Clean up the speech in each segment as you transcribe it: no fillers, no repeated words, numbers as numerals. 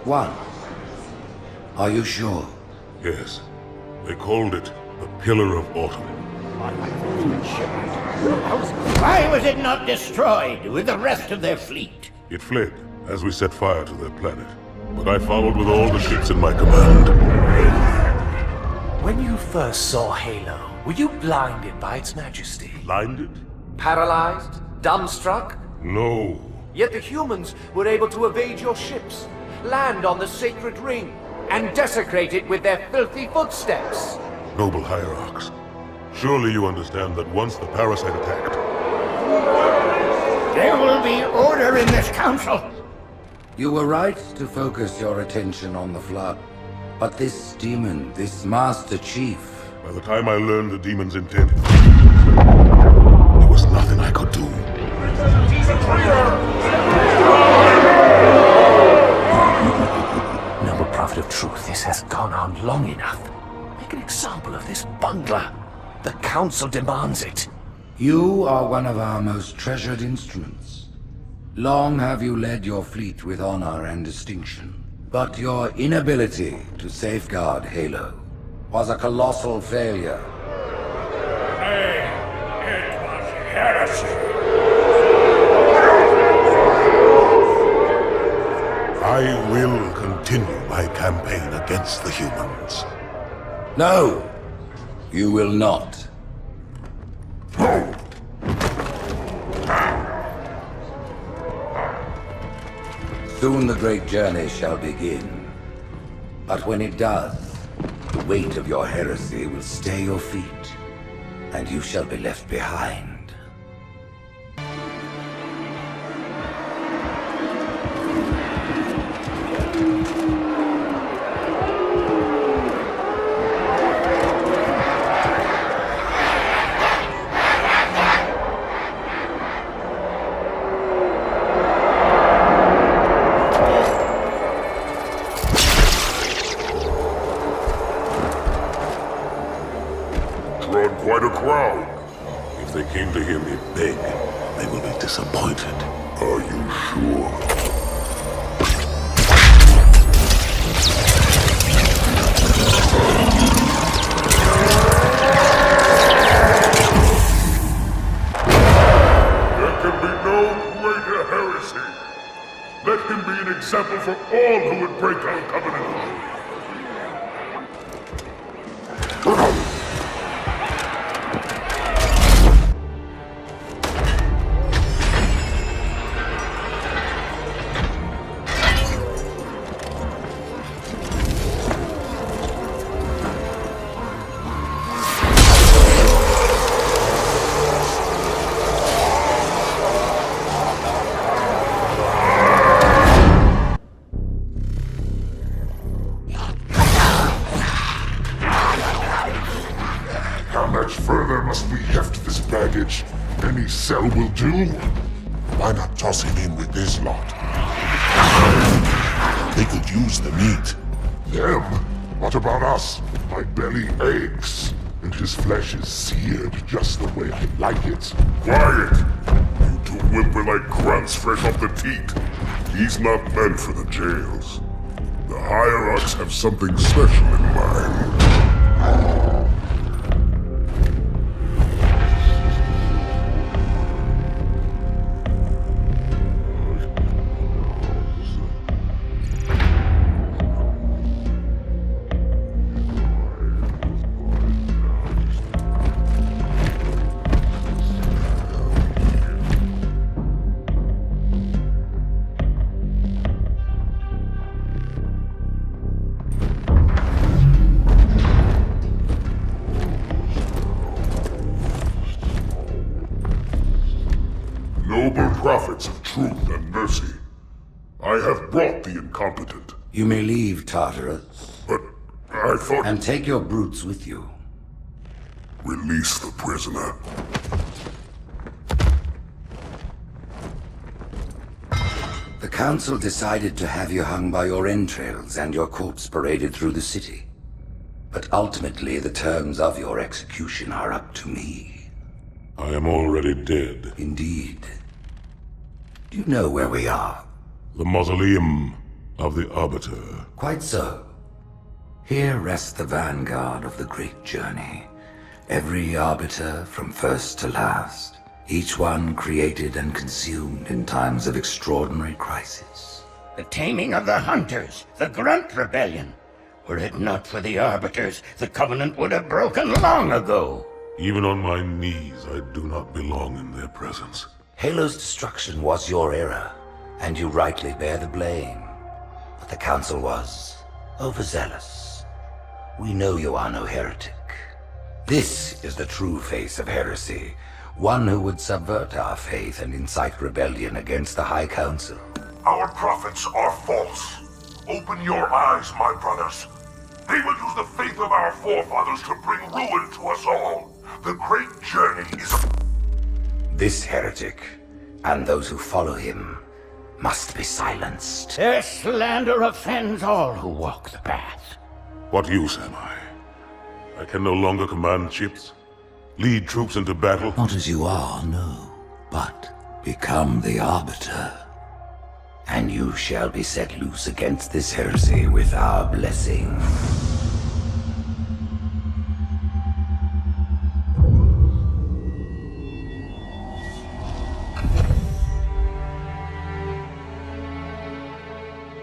one. Are you sure? Yes. They called it the Pillar of Autumn. Why was it not destroyed with the rest of their fleet? It fled as we set fire to their planet. But I followed with all the ships in my command. When you first saw Halo, were you blinded by its majesty? Blinded? Paralyzed? Dumbstruck? No. Yet the humans were able to evade your ships, land on the sacred ring, and desecrate it with their filthy footsteps. Noble hierarchs, surely you understand that once the parasite attacked... There will be order in this council. You were right to focus your attention on the Flood. But this demon, this Master Chief... By the time I learned the demon's intent, there was nothing I could do. Noble Prophet of Truth, this has gone on long enough. Make an example of this bungler. The Council demands it. You are one of our most treasured instruments. Long have you led your fleet with honor and distinction. But your inability to safeguard Halo was a colossal failure. It was heresy. I will continue my campaign against the humans. No, you will not. Soon the great journey shall begin. But when it does, the weight of your heresy will stay your feet, and you shall be left behind. Quite a crowd. If they came to hear me beg, they will be disappointed. Are you sure? There can be no greater heresy. Let him be an example for all who would break our covenant. How much further must we heft this baggage? Any cell will do? Why not toss him in with this lot? They could use the meat. Them? What about us? My belly aches, and his flesh is seared just the way I like it. Quiet! You two whimper like grunts fresh off the teat. He's not meant for the jails. The hierarchs have something special in mind. Noble prophets of truth and mercy, I have brought the incompetent. You may leave, Tartarus. But I thought... And take your brutes with you. Release the prisoner. The Council decided to have you hung by your entrails and your corpse paraded through the city. But ultimately, the terms of your execution are up to me. I am already dead. Indeed. Do you know where we are? The mausoleum Of the Arbiter. Quite so. Here rests the vanguard of the great journey. Every Arbiter from first to last. Each one created and consumed in times of extraordinary crisis. The taming of the Hunters, the Grunt Rebellion. Were it not for the Arbiters, the Covenant would have broken long ago. Even on my knees, I do not belong in their presence. Halo's destruction was your error, and you rightly bear the blame. But the Council was overzealous. We know you are no heretic. This is the true face of heresy, one who would subvert our faith and incite rebellion against the High Council. Our prophets are false. Open your eyes, my brothers. They will use the faith of our forefathers to bring ruin to us all. The great journey is This heretic, and those who follow him, must be silenced. Their slander offends all who walk the path. What use am I? I can no longer command ships, lead troops into battle. Not as you are, no, but become the Arbiter. And you shall be set loose against this heresy with our blessing.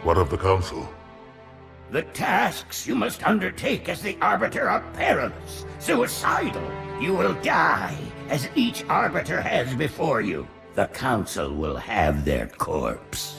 What of the Council? The tasks you must undertake as the Arbiter are perilous, suicidal. You will die, as each Arbiter has before you. The Council will have their corpse.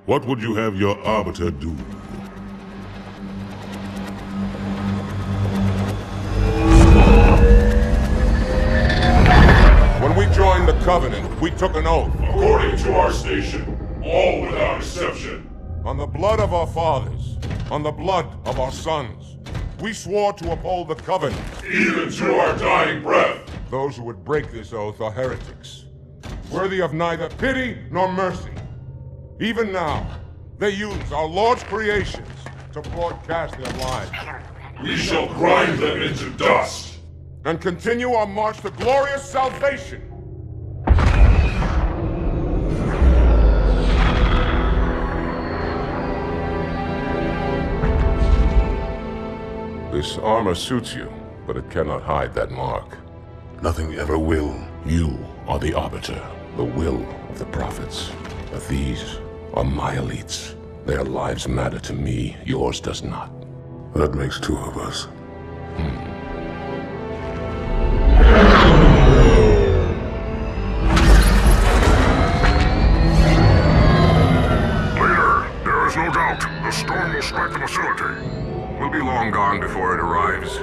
What would you have your Arbiter do? When we joined the Covenant, we took an oath. According to our station, all without exception. On the blood of our fathers, on the blood of our sons, we swore to uphold the Covenant. Even to our dying breath. Those who would break this oath are heretics, worthy of neither pity nor mercy. Even now, they use our Lord's creations to broadcast their lies. We shall grind them into dust. And continue our march to glorious salvation. This armor suits you, but it cannot hide that mark. Nothing ever will. You are the Arbiter, the will of the prophets. But these are my elites. Their lives matter to me, yours does not. That makes two of us. Leader, there is no doubt. The storm will strike the facility. We'll be long gone before it arrives.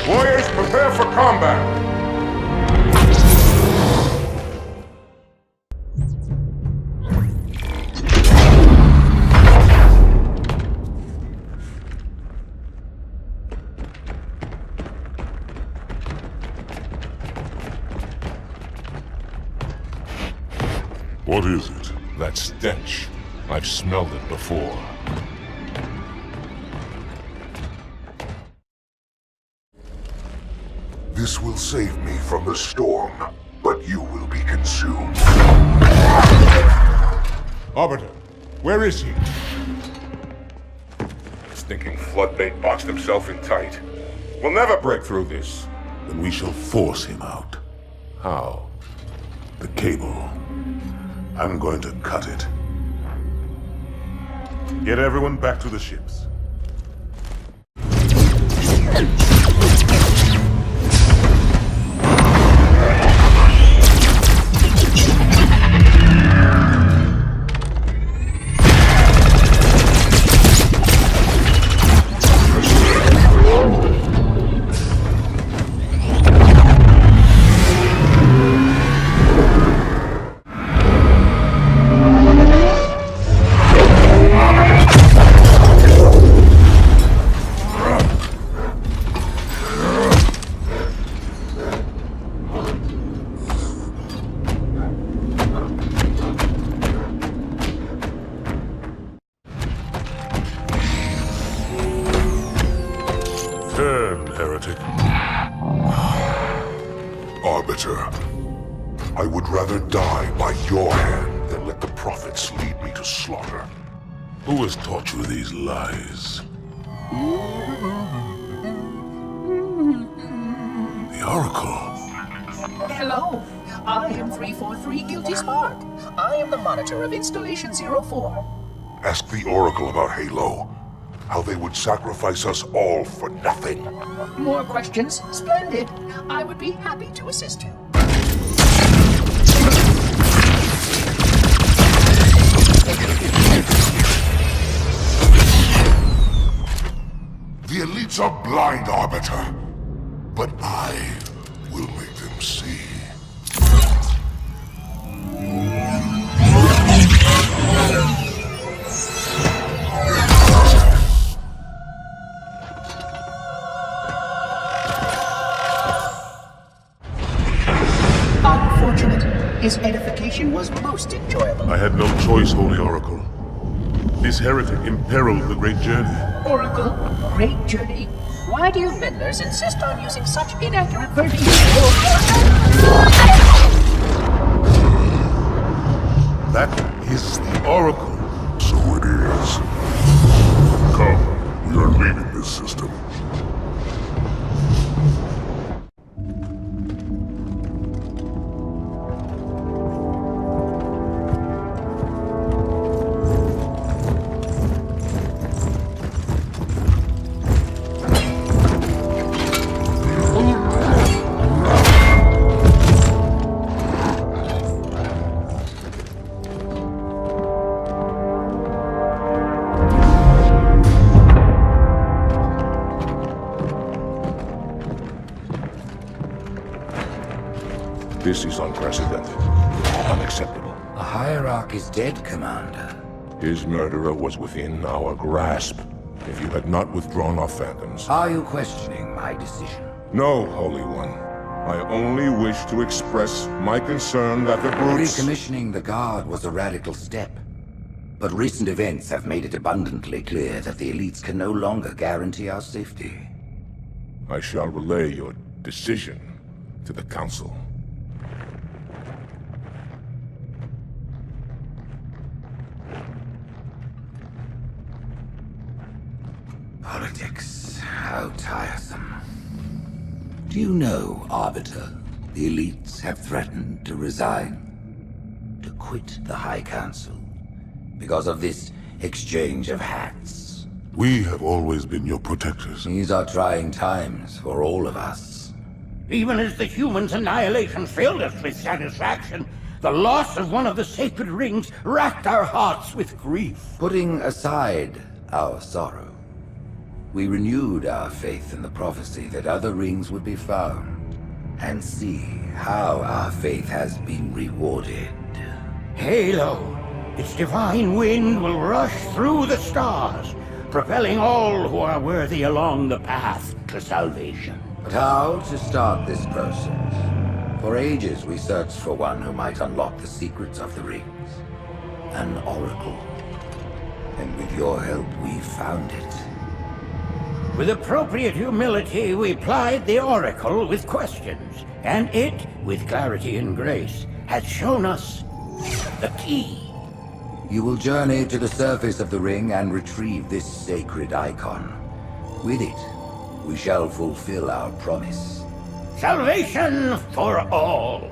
Warriors, prepare for combat! What is it? That stench. I've smelled it before. This will save me from the storm, but you will be consumed. Arbiter, where is he? Stinking floodbait boxed himself in tight. We'll never break through this. Then we shall force him out. How? The cable. I'm going to cut it. Get everyone back to the ships. Arbiter. I would rather die by your hand than let the prophets lead me to slaughter. Who has taught you these lies? The Oracle. Hello, I am 343 Guilty Spark. I am the monitor of Installation 04. Ask the Oracle about Halo. How they would sacrifice us all for nothing. More questions? Splendid. I would be happy to assist you. The elites are blind, Arbiter. But I will make them see. Unfortunate. His edification was most enjoyable. I had no choice, Holy Oracle. This heretic imperiled the great journey. Oracle, great journey. Why do you meddlers insist on using such inaccurate verbiage? That is the Oracle. So it is. Come, we are leaving this system. This is unprecedented. Unacceptable. The Hierarch is dead, Commander. His murderer was within our grasp. If you had not withdrawn our phantoms... Are you questioning my decision? No, Holy One. I only wish to express my concern that the brutes... Recommissioning the Guard was a radical step. But recent events have made it abundantly clear that the elites can no longer guarantee our safety. I shall relay your decision to the Council. Politics, how tiresome. Do you know, Arbiter, the elites have threatened to resign, to quit the High Council, because of this exchange of hats? We have always been your protectors. These are trying times for all of us. Even as the humans' annihilation filled us with satisfaction, the loss of one of the sacred rings racked our hearts with grief. Putting aside our sorrow, we renewed our faith in the prophecy that other rings would be found, and see how our faith has been rewarded. Halo, its divine wind will rush through the stars, propelling all who are worthy along the path to salvation. But how to start this process? For ages we searched for one who might unlock the secrets of the rings. An oracle. And with your help we found it. With appropriate humility, we plied the Oracle with questions, and it, with clarity and grace, has shown us the key. You will journey to the surface of the ring and retrieve this sacred icon. With it, we shall fulfill our promise. Salvation for all.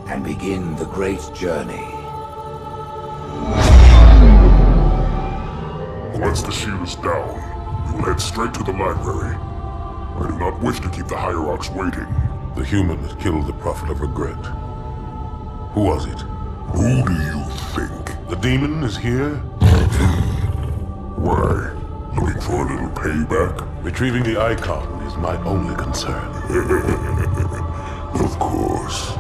And begin the great journey. Once the shield is down, we will head straight to the library. I do not wish to keep the Hierarchs waiting. The human that killed the Prophet of Regret. Who was it? Who do you think? The demon is here? Why? Looking for a little payback? Retrieving the icon is my only concern. Of course.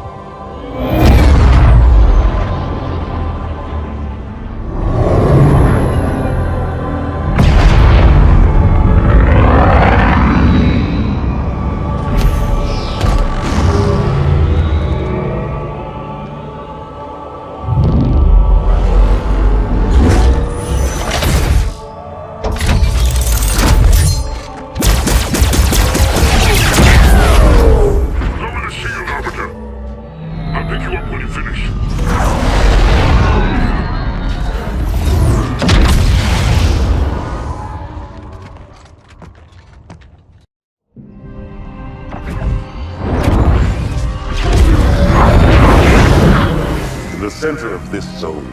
center of this zone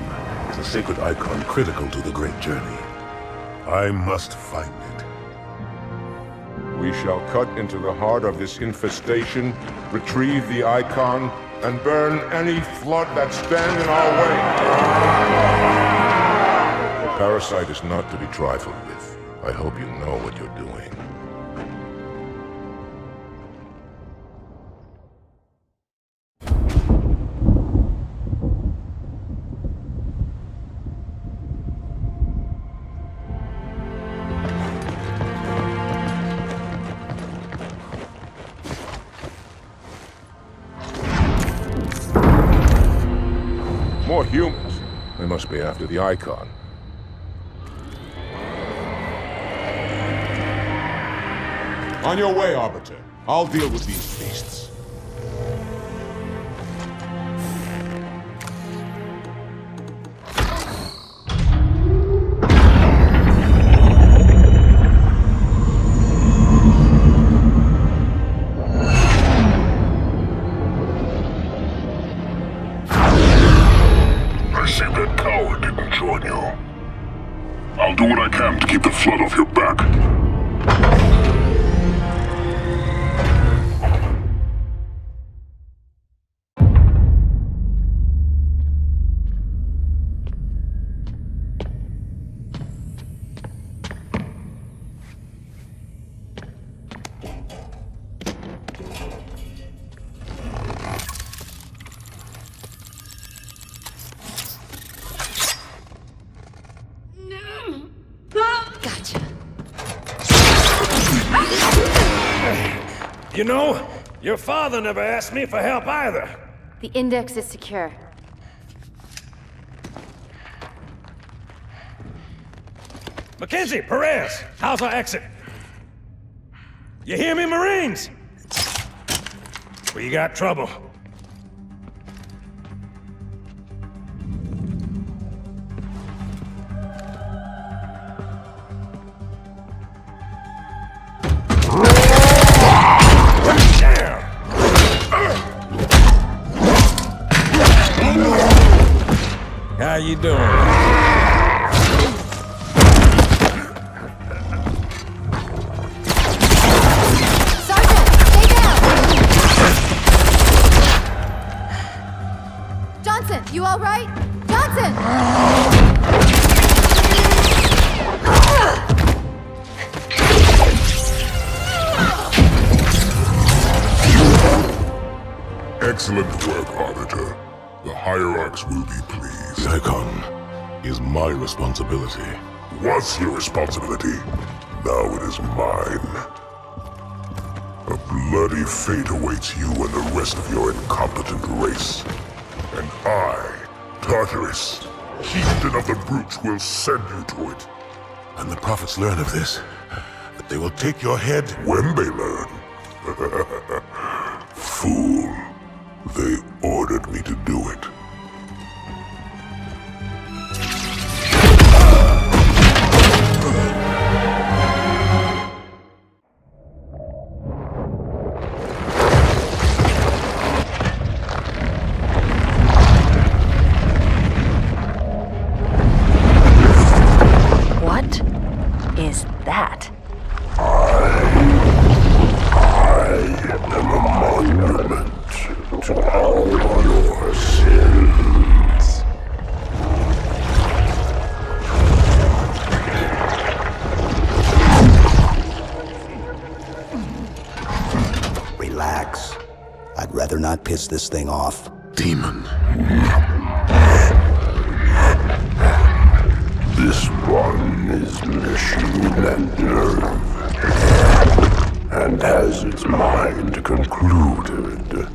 is a sacred icon critical to the great journey. I must find it. We shall cut into the heart of this infestation, retrieve the icon, and burn any flood that stand in our way. The parasite is not to be trifled with. I hope you know what you're doing. More humans. They must be after the icon. On your way, Arbiter. I'll deal with these beasts. I see that coward didn't join you. I'll do what I can to keep the flood off your back. Gotcha. You know, your father never asked me for help either. The index is secure. Mackenzie, Perez, how's our exit? You hear me, Marines? We got trouble. How you doing? Sergeant, stay down! Johnson, you all right? Johnson! Excellent work, Arbiter. The Hierarchs will be pleased. The icon is my responsibility. Was your responsibility. Now it is mine. A bloody fate awaits you and the rest of your incompetent race. And I, Tartarus, chieftain of the brutes, will send you to it. And the prophets learn of this, that they will take your head. When they learn. Fool. They ordered me to do it. What is that? I am a monument to all your sins. Relax. I'd rather not piss this thing off. Demon. This one is machine and nerve, and has its mind concluded.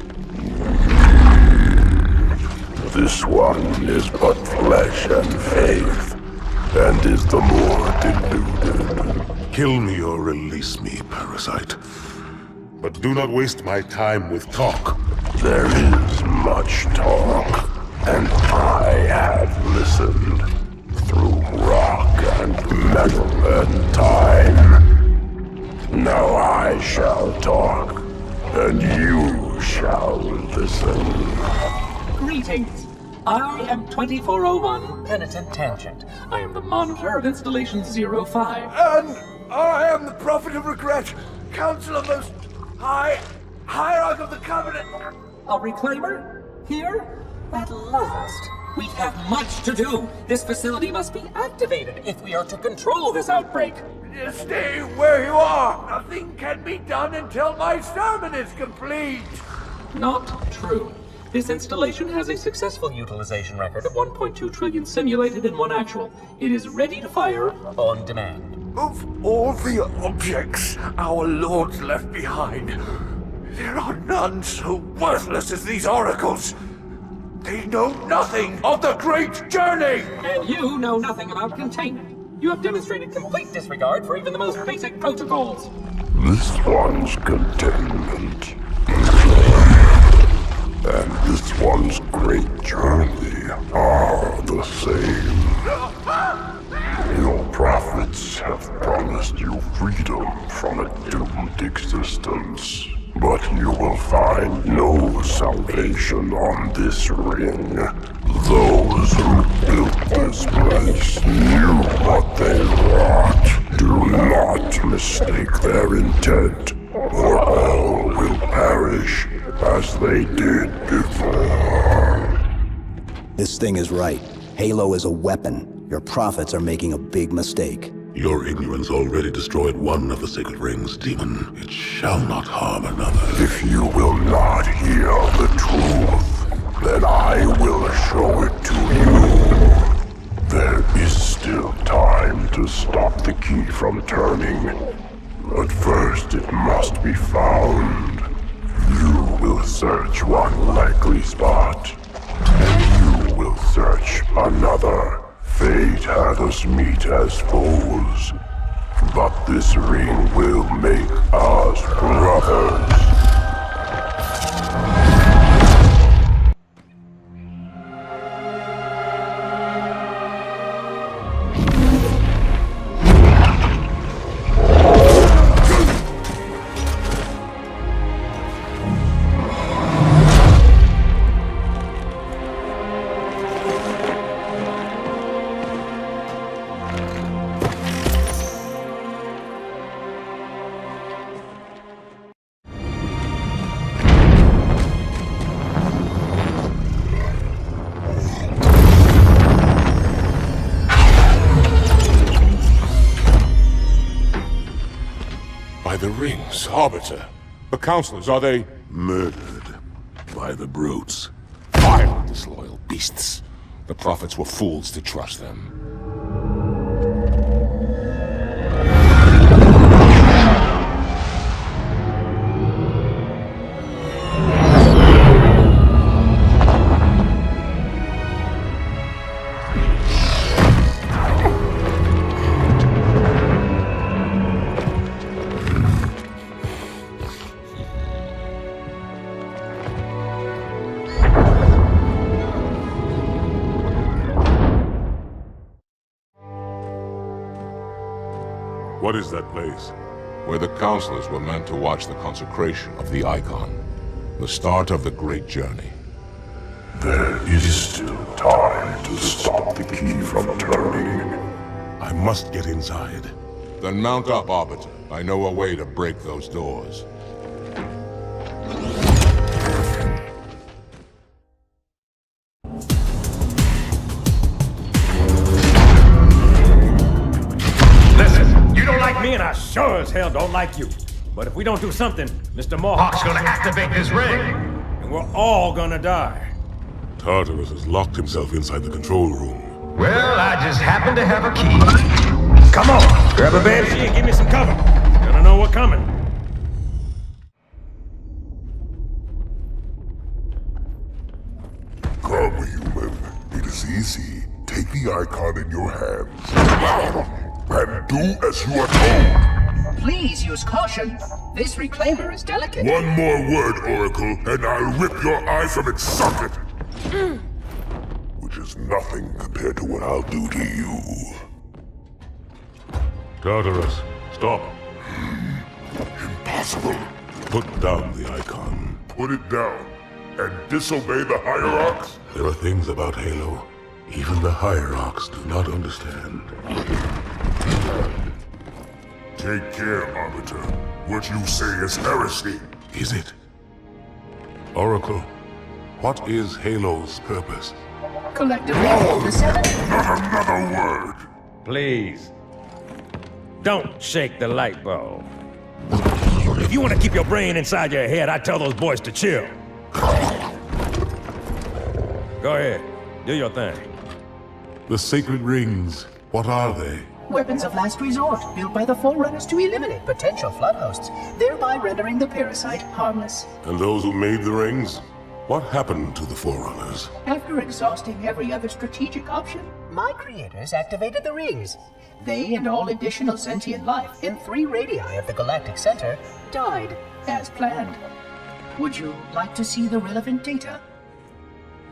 This one is but flesh and faith, and is the more deluded. Kill me or release me, parasite. But do not waste my time with talk. There is much talk, and I have listened through rock and metal and time. Now I shall talk, and you shall listen. Greetings. I am 2401 Penitent Tangent. I am the monitor of Installation 05. And I am the Prophet of Regret, Counselor Most High, Hierarch of the Covenant. A reclaimer? Here? At last. We have much to do. This facility must be activated if we are to control this outbreak. Stay where you are. Nothing can be done until my sermon is complete. Not true. This installation has a successful utilization record of 1.2 trillion simulated and 1 actual. It is ready to fire on demand. Of all the objects our lords left behind, there are none so worthless as these oracles. They know nothing of the great journey! And you know nothing about containment. You have demonstrated complete disregard for even the most basic protocols. This one's containment. And this one's great journey are the same. Your prophets have promised you freedom from a doomed existence. But you will find no salvation on this ring. Those who built this place knew what they wrought. Do not mistake their intent, or all will perish as they did before. This thing is right. Halo is a weapon. Your prophets are making a big mistake. Your ignorance already destroyed one of the sacred rings, demon. It shall not harm another. If you will not hear the truth, then I will show it to you. There is still time to stop the key from turning. But first it must be found. You will search one likely spot, and you will search another. Fate had us meet as foes, but this ring will make us brothers. The rings, Arbiter. The counselors, are they... Murdered by the brutes. Vile, disloyal beasts. The prophets were fools to trust them. What is that place? Where the counselors were meant to watch the consecration of the Icon. The start of the great journey. There is still time to stop the key from turning. I must get inside. Then mount up, Arbiter. I know a way to break those doors. Me and I sure as hell don't like you. But if we don't do something, Mr. Mohawk's gonna activate this ring. And we're all gonna die. Tartarus has locked himself inside the control room. Well, I just happen to have a key. Come on, grab a banshee and give me some cover. He's gonna know we're coming. Come, human. It is easy. Take the icon in your hands. And do as you are told. Please use caution. This reclaimer is delicate. One more word, Oracle, and I'll rip your eye from its socket. Which is nothing compared to what I'll do to you. Tartarus, stop. Impossible. Put down the icon. Put it down. and disobey the Hierarchs? There are things about Halo even the Hierarchs do not understand. Take care, Arbiter. What you say is heresy. Is it? Oracle, what is Halo's purpose? Collectively, the seven... Not another word! Please. Don't shake the light bulb. If you want to keep your brain inside your head, I tell those boys to chill. Go ahead. Do your thing. The sacred rings, what are they? Weapons of last resort, built by the Forerunners to eliminate potential flood hosts, thereby rendering the parasite harmless. And those who made the rings? What happened to the Forerunners? After exhausting every other strategic option, my creators activated the rings. They and all additional sentient life in 3 radii of the galactic center died, as planned. Would you like to see the relevant data?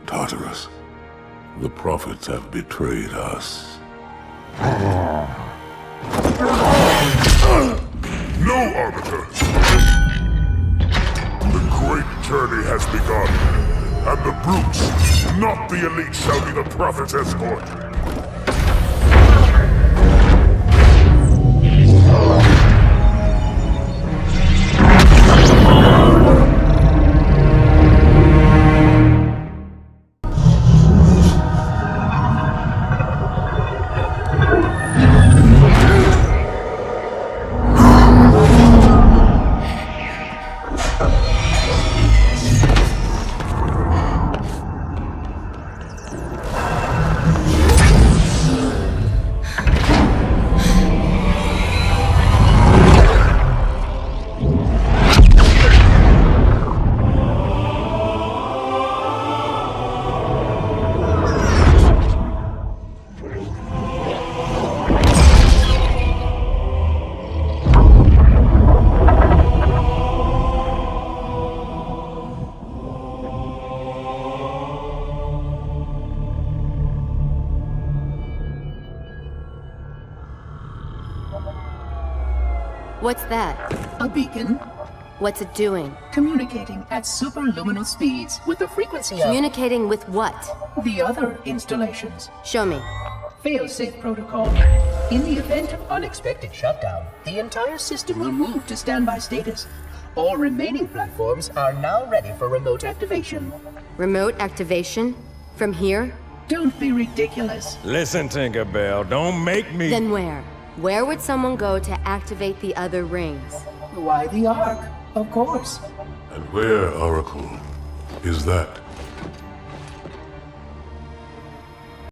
Tartarus, the prophets have betrayed us. No, Arbiter! The great journey has begun, and the brutes, not the elite, shall be the prophet's escort. What's that? A beacon. What's it doing? Communicating at superluminal speeds with the frequency of... Communicating with what? the other installations. Show me. Fail-safe protocol. In the event of unexpected shutdown, the entire system will move to standby status. All remaining platforms are now ready for remote activation. Remote activation? From here? Don't be ridiculous. Listen, Tinkerbell, don't make me... Then where? Where would someone go to activate the other rings? Why the Ark? Of course. And where, Oracle, is that?